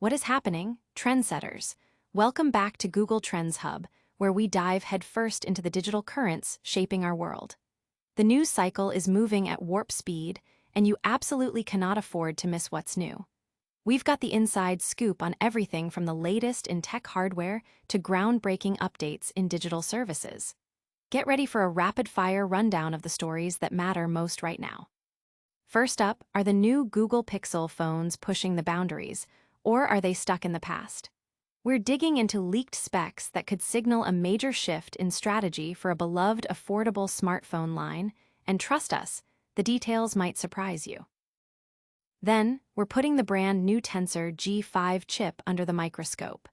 What is happening, trendsetters? Welcome back to Google Trends Hub, where we dive headfirst into the digital currents shaping our world. The news cycle is moving at warp speed, and you absolutely cannot afford to miss what's new. We've got the inside scoop on everything from the latest in tech hardware to groundbreaking updates in digital services. Get ready for a rapid-fire rundown of the stories that matter most right now. First up, are the new Google Pixel phones pushing the boundaries, or are they stuck in the past? We're digging into leaked specs that could signal a major shift in strategy for a beloved affordable smartphone line, and trust us, the details might surprise you. Then, we're putting the brand new Tensor G5 chip under the microscope.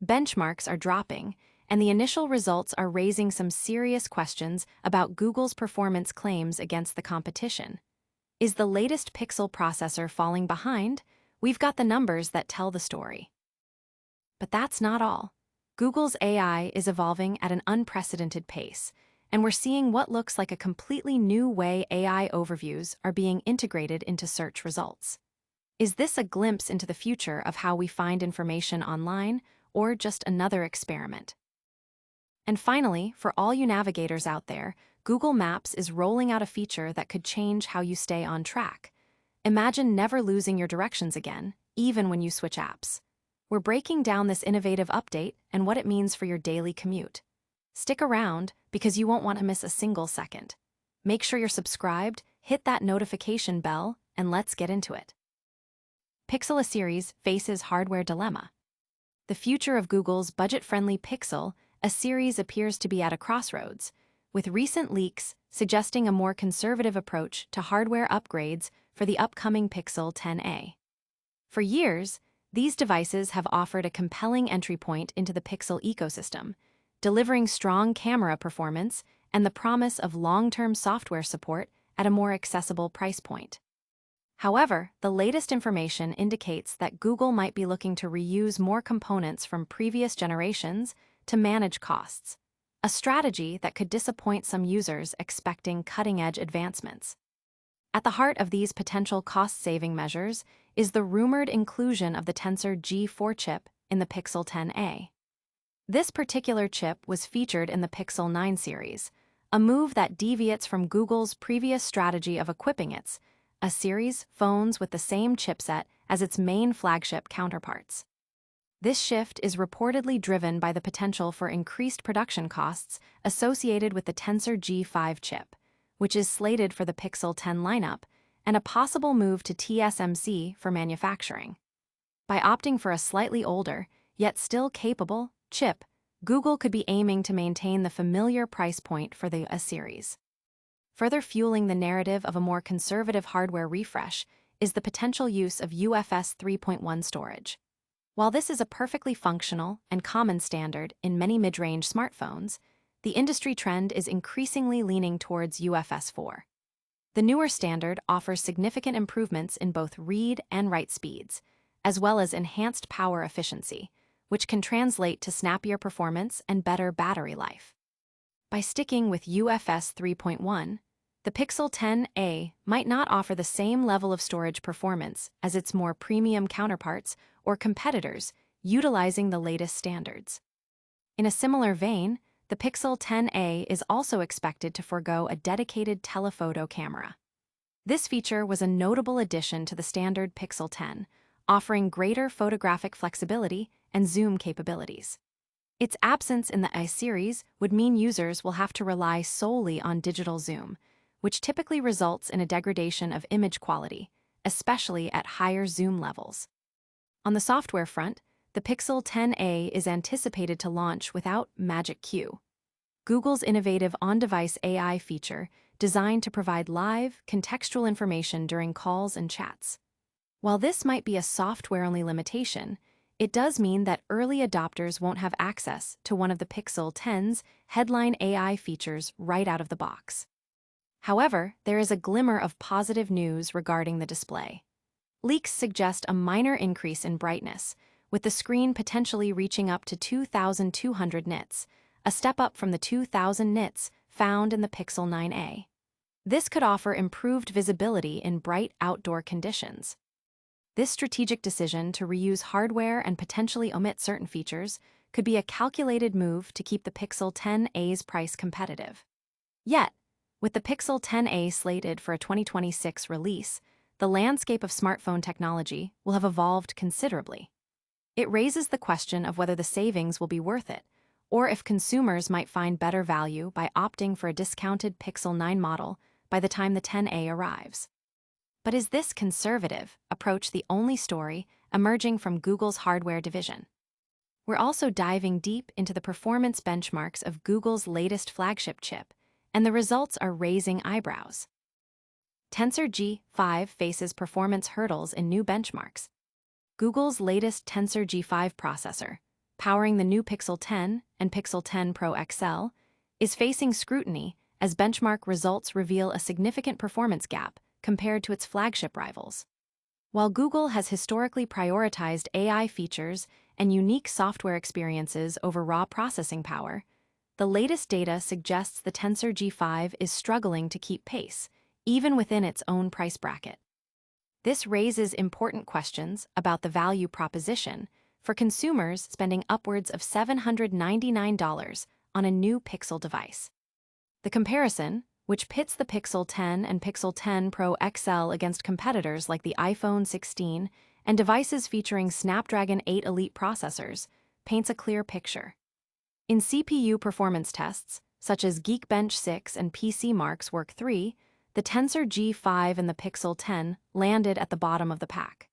Benchmarks are dropping, and the initial results are raising some serious questions about Google's performance claims against the competition. Is the latest Pixel processor falling behind? We've got the numbers that tell the story. But that's not all. Google's AI is evolving at an unprecedented pace, and we're seeing what looks like a completely new way AI overviews are being integrated into search results. Is this a glimpse into the future of how we find information online, or just another experiment? And finally, for all you navigators out there, Google Maps is rolling out a feature that could change how you stay on track. Imagine never losing your directions again, even when you switch apps. We're breaking down this innovative update and what it means for your daily commute. Stick around, because you won't want to miss a single second. Make sure you're subscribed, hit that notification bell, and let's get into it. Pixel A-series faces hardware dilemma. The future of Google's budget-friendly Pixel A-series appears to be at a crossroads, with recent leaks suggesting a more conservative approach to hardware upgrades for the upcoming Pixel 10a. For years, these devices have offered a compelling entry point into the Pixel ecosystem, delivering strong camera performance and the promise of long-term software support at a more accessible price point. However, the latest information indicates that Google might be looking to reuse more components from previous generations to manage costs, a strategy that could disappoint some users expecting cutting-edge advancements. At the heart of these potential cost-saving measures is the rumored inclusion of the Tensor G4 chip in the Pixel 10a. This particular chip was featured in the Pixel 9 series, a move that deviates from Google's previous strategy of equipping its A-series phones with the same chipset as its main flagship counterparts. This shift is reportedly driven by the potential for increased production costs associated with the Tensor G5 chip, which is slated for the Pixel 10 lineup, and a possible move to TSMC for manufacturing. By opting for a slightly older, yet still capable, chip, Google could be aiming to maintain the familiar price point for the A-series. Further fueling the narrative of a more conservative hardware refresh is the potential use of UFS 3.1 storage. While this is a perfectly functional and common standard in many mid-range smartphones, the industry trend is increasingly leaning towards UFS 4. The newer standard offers significant improvements in both read and write speeds, as well as enhanced power efficiency, which can translate to snappier performance and better battery life. By sticking with UFS 3.1, the Pixel 10a might not offer the same level of storage performance as its more premium counterparts or competitors utilizing the latest standards. In a similar vein, the Pixel 10a is also expected to forego a dedicated telephoto camera. This feature was a notable addition to the standard Pixel 10, offering greater photographic flexibility and zoom capabilities. Its absence in the A-series would mean users will have to rely solely on digital zoom, which typically results in a degradation of image quality, especially at higher zoom levels. On the software front, the Pixel 10a is anticipated to launch without Magic Q, Google's innovative on-device AI feature designed to provide live, contextual information during calls and chats. While this might be a software-only limitation, it does mean that early adopters won't have access to one of the Pixel 10's headline AI features right out of the box. However, there is a glimmer of positive news regarding the display. Leaks suggest a minor increase in brightness, with the screen potentially reaching up to 2,200 nits, a step up from the 2,000 nits found in the Pixel 9a. This could offer improved visibility in bright outdoor conditions. This strategic decision to reuse hardware and potentially omit certain features could be a calculated move to keep the Pixel 10a's price competitive. Yet, with the Pixel 10a slated for a 2026 release, the landscape of smartphone technology will have evolved considerably. It raises the question of whether the savings will be worth it, or if consumers might find better value by opting for a discounted Pixel 9 model by the time the 10a arrives. But is this conservative approach the only story emerging from Google's hardware division? We're also diving deep into the performance benchmarks of Google's latest flagship chip, and the results are raising eyebrows. Tensor G5 faces performance hurdles in new benchmarks. Google's latest Tensor G5 processor, powering the new Pixel 10 and Pixel 10 Pro XL, is facing scrutiny as benchmark results reveal a significant performance gap compared to its flagship rivals. While Google has historically prioritized AI features and unique software experiences over raw processing power, the latest data suggests the Tensor G5 is struggling to keep pace, even within its own price bracket. This raises important questions about the value proposition for consumers spending upwards of $799 on a new Pixel device. The comparison, which pits the Pixel 10 and Pixel 10 Pro XL against competitors like the iPhone 16 and devices featuring Snapdragon 8 Elite processors, paints a clear picture. In CPU performance tests, such as Geekbench 6 and PCMark's Work 3, the Tensor G5 and the Pixel 10 landed at the bottom of the pack.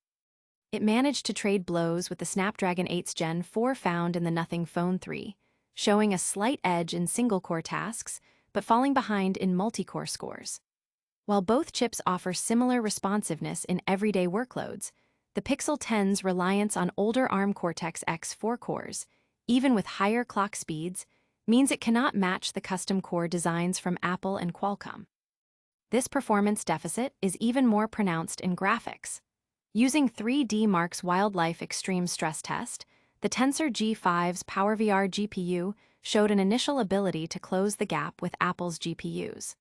It managed to trade blows with the Snapdragon 8's Gen 4 found in the Nothing Phone 3, showing a slight edge in single-core tasks, but falling behind in multi-core scores. While both chips offer similar responsiveness in everyday workloads, the Pixel 10's reliance on older ARM Cortex-X4 cores, even with higher clock speeds, means it cannot match the custom core designs from Apple and Qualcomm. This performance deficit is even more pronounced in graphics. Using 3D Mark's Wildlife Extreme Stress Test, the Tensor G5's PowerVR GPU showed an initial ability to close the gap with Apple's GPUs.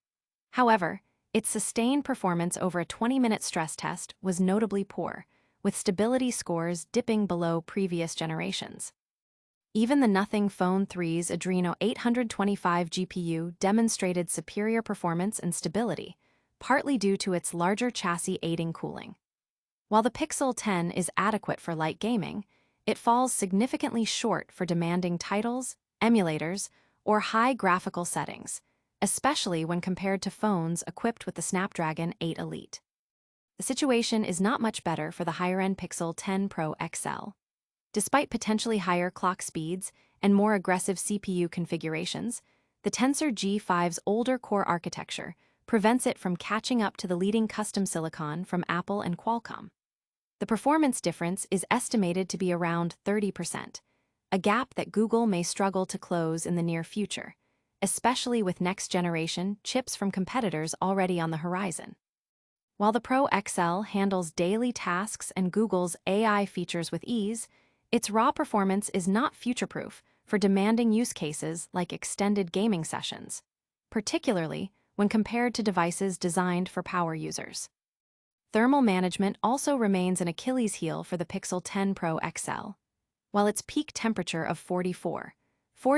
However, its sustained performance over a 20-minute stress test was notably poor, with stability scores dipping below previous generations. Even the Nothing Phone 3's Adreno 825 GPU demonstrated superior performance and stability, partly due to its larger chassis aiding cooling. While the Pixel 10 is adequate for light gaming, it falls significantly short for demanding titles, emulators, or high graphical settings, especially when compared to phones equipped with the Snapdragon 8 Elite. The situation is not much better for the higher-end Pixel 10 Pro XL. Despite potentially higher clock speeds and more aggressive CPU configurations, the Tensor G5's older core architecture prevents it from catching up to the leading custom silicon from Apple and Qualcomm. The performance difference is estimated to be around 30%, a gap that Google may struggle to close in the near future, especially with next-generation chips from competitors already on the horizon. While the Pro XL handles daily tasks and Google's AI features with ease, its raw performance is not future-proof for demanding use cases like extended gaming sessions, particularly when compared to devices designed for power users. Thermal management also remains an Achilles heel for the Pixel 10 Pro XL. While its peak temperature of 4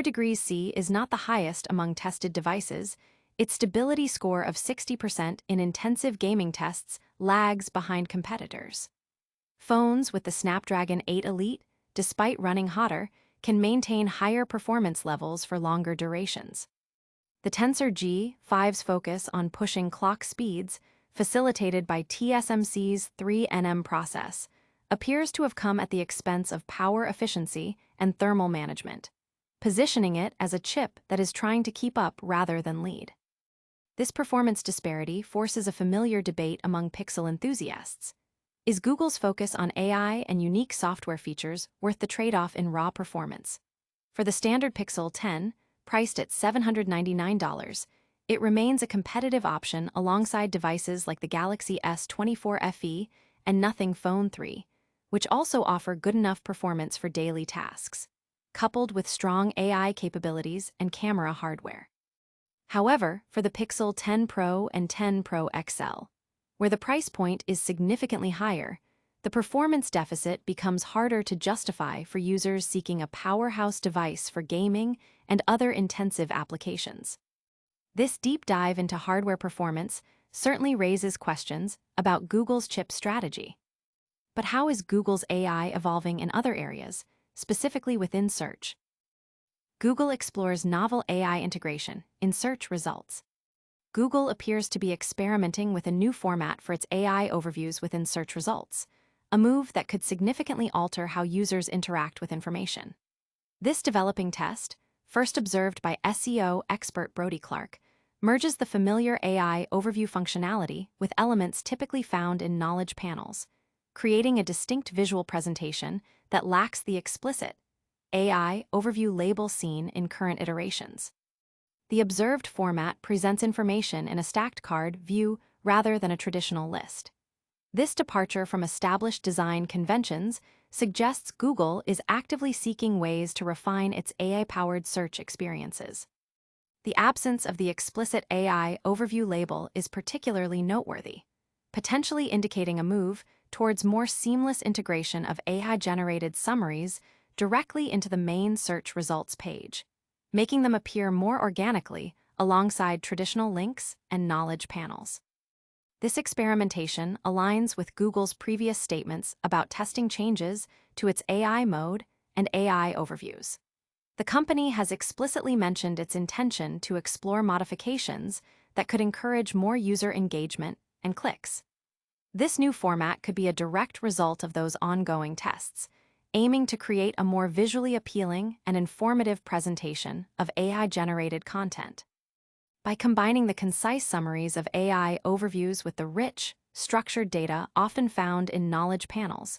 degrees C is not the highest among tested devices, its stability score of 60% in intensive gaming tests lags behind competitors. Phones with the Snapdragon 8 Elite, despite running hotter, can maintain higher performance levels for longer durations. The Tensor G5's focus on pushing clock speeds, facilitated by TSMC's 3nm process, appears to have come at the expense of power efficiency and thermal management, positioning it as a chip that is trying to keep up rather than lead. This performance disparity forces a familiar debate among Pixel enthusiasts. Is Google's focus on AI and unique software features worth the trade-off in raw performance? For the standard Pixel 10, priced at $799, it remains a competitive option alongside devices like the Galaxy S24 FE and Nothing Phone 3, which also offer good enough performance for daily tasks, coupled with strong AI capabilities and camera hardware. However, for the Pixel 10 Pro and 10 Pro XL, where the price point is significantly higher, The performance deficit becomes harder to justify for users seeking a powerhouse device for gaming and other intensive applications. This deep dive into hardware performance certainly raises questions about Google's chip strategy. But how is Google's AI evolving in other areas, specifically within search? Google explores novel AI integration in search results. Google appears to be experimenting with a new format for its AI overviews within search results, a move that could significantly alter how users interact with information. This developing test, first observed by SEO expert Brody Clark, merges the familiar AI overview functionality with elements typically found in knowledge panels, creating a distinct visual presentation that lacks the explicit AI overview label seen in current iterations. The observed format presents information in a stacked card view rather than a traditional list. This departure from established design conventions suggests Google is actively seeking ways to refine its AI-powered search experiences. The absence of the explicit AI overview label is particularly noteworthy, potentially indicating a move towards more seamless integration of AI-generated summaries directly into the main search results page, making them appear more organically alongside traditional links and knowledge panels. This experimentation aligns with Google's previous statements about testing changes to its AI mode and AI overviews. The company has explicitly mentioned its intention to explore modifications that could encourage more user engagement and clicks. This new format could be a direct result of those ongoing tests, aiming to create a more visually appealing and informative presentation of AI-generated content. By combining the concise summaries of AI overviews with the rich, structured data often found in knowledge panels,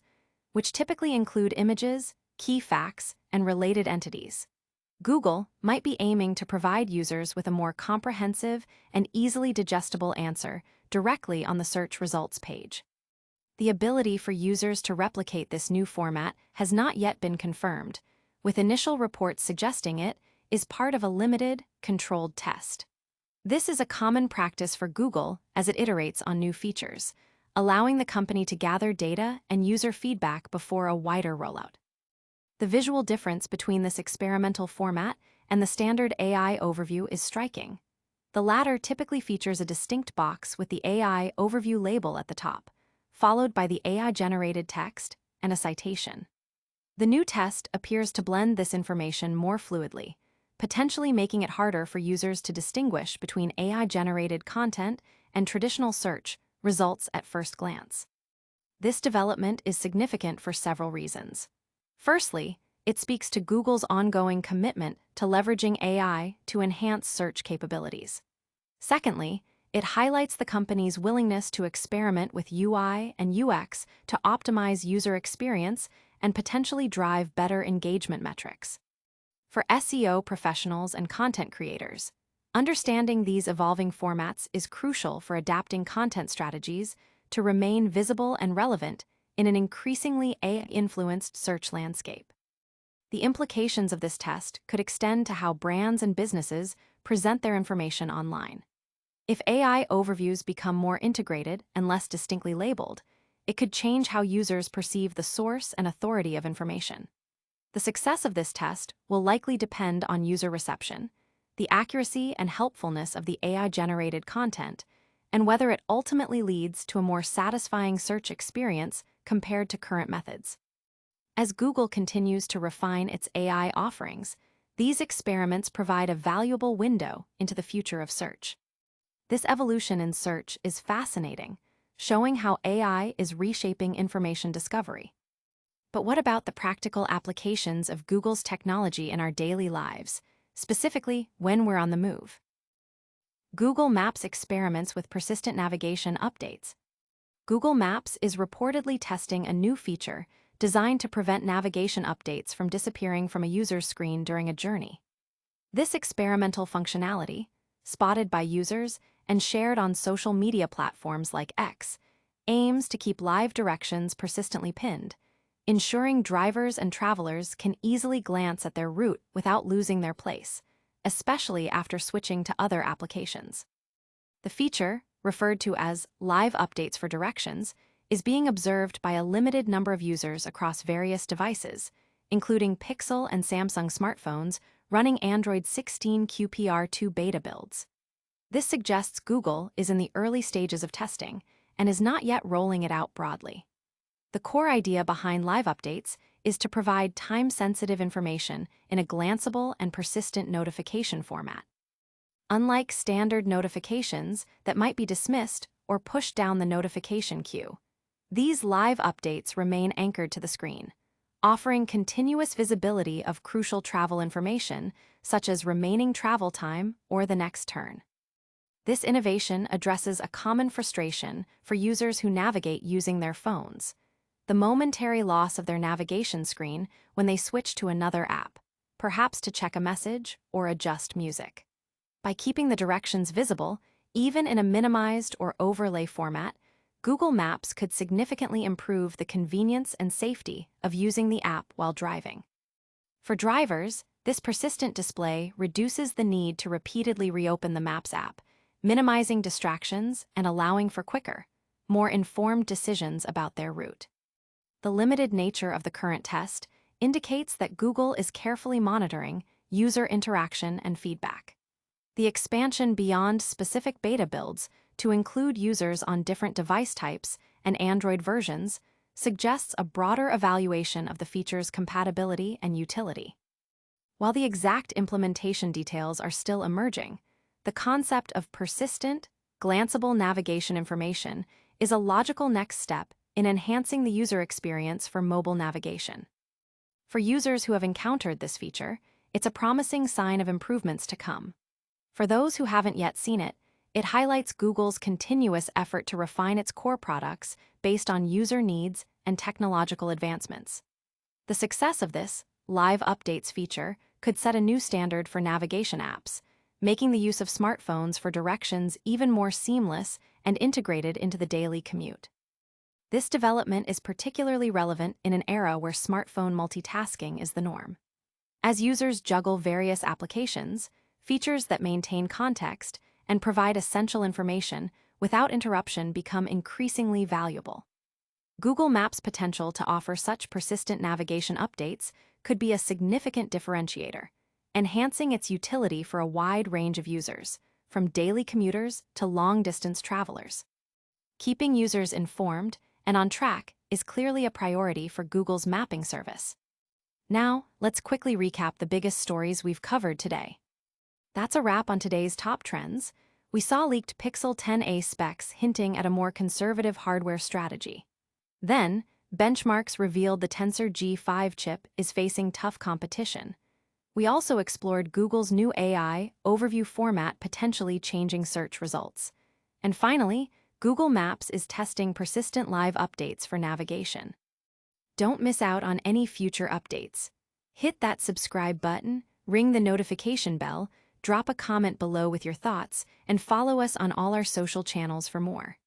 which typically include images, key facts, and related entities, Google might be aiming to provide users with a more comprehensive and easily digestible answer directly on the search results page. The ability for users to replicate this new format has not yet been confirmed, with initial reports suggesting it is part of a limited, controlled test. This is a common practice for Google as it iterates on new features, allowing the company to gather data and user feedback before a wider rollout. The visual difference between this experimental format and the standard AI overview is striking. The latter typically features a distinct box with the AI overview label at the top, followed by the AI-generated text and a citation. The new test appears to blend this information more fluidly, potentially making it harder for users to distinguish between AI-generated content and traditional search results at first glance. This development is significant for several reasons. Firstly, it speaks to Google's ongoing commitment to leveraging AI to enhance search capabilities. Secondly, it highlights the company's willingness to experiment with UI and UX to optimize user experience and potentially drive better engagement metrics. For SEO professionals and content creators, understanding these evolving formats is crucial for adapting content strategies to remain visible and relevant in an increasingly AI-influenced search landscape. The implications of this test could extend to how brands and businesses present their information online. If AI overviews become more integrated and less distinctly labeled, it could change how users perceive the source and authority of information. The success of this test will likely depend on user reception, the accuracy and helpfulness of the AI-generated content, and whether it ultimately leads to a more satisfying search experience compared to current methods. As Google continues to refine its AI offerings, these experiments provide a valuable window into the future of search. This evolution in search is fascinating, showing how AI is reshaping information discovery. But what about the practical applications of Google's technology in our daily lives, specifically when we're on the move? Google Maps experiments with persistent navigation updates. Google Maps is reportedly testing a new feature designed to prevent navigation updates from disappearing from a user's screen during a journey. This experimental functionality, spotted by users and shared on social media platforms like X, aims to keep live directions persistently pinned, ensuring drivers and travelers can easily glance at their route without losing their place, especially after switching to other applications. The feature, referred to as live updates for directions, is being observed by a limited number of users across various devices, including Pixel and Samsung smartphones running Android 16 QPR2 beta builds. This suggests Google is in the early stages of testing and is not yet rolling it out broadly. The core idea behind live updates is to provide time-sensitive information in a glanceable and persistent notification format. Unlike standard notifications that might be dismissed or pushed down the notification queue, these live updates remain anchored to the screen, offering continuous visibility of crucial travel information such as remaining travel time or the next turn. This innovation addresses a common frustration for users who navigate using their phones: the momentary loss of their navigation screen when they switch to another app, perhaps to check a message or adjust music. By keeping the directions visible, even in a minimized or overlay format, Google Maps could significantly improve the convenience and safety of using the app while driving. For drivers, this persistent display reduces the need to repeatedly reopen the Maps app, minimizing distractions and allowing for quicker, more informed decisions about their route. The limited nature of the current test indicates that Google is carefully monitoring user interaction and feedback. The expansion beyond specific beta builds to include users on different device types and Android versions suggests a broader evaluation of the feature's compatibility and utility. While the exact implementation details are still emerging, the concept of persistent, glanceable navigation information is a logical next step in enhancing the user experience for mobile navigation. For users who have encountered this feature, it's a promising sign of improvements to come. For those who haven't yet seen it, it highlights Google's continuous effort to refine its core products based on user needs and technological advancements. The success of this live updates feature could set a new standard for navigation apps, making the use of smartphones for directions even more seamless and integrated into the daily commute. This development is particularly relevant in an era where smartphone multitasking is the norm. As users juggle various applications, features that maintain context and provide essential information without interruption become increasingly valuable. Google Maps' potential to offer such persistent navigation updates could be a significant differentiator, enhancing its utility for a wide range of users, from daily commuters to long-distance travelers. Keeping users informed and on track is clearly a priority for Google's mapping service. Now, let's quickly recap the biggest stories we've covered today. That's a wrap on today's top trends. We saw leaked Pixel 10a specs hinting at a more conservative hardware strategy. Then, benchmarks revealed the Tensor G5 chip is facing tough competition. We also explored Google's new AI overview format potentially changing search results. And finally, Google Maps is testing persistent live updates for navigation. Don't miss out on any future updates. Hit that subscribe button, ring the notification bell, drop a comment below with your thoughts, and follow us on all our social channels for more.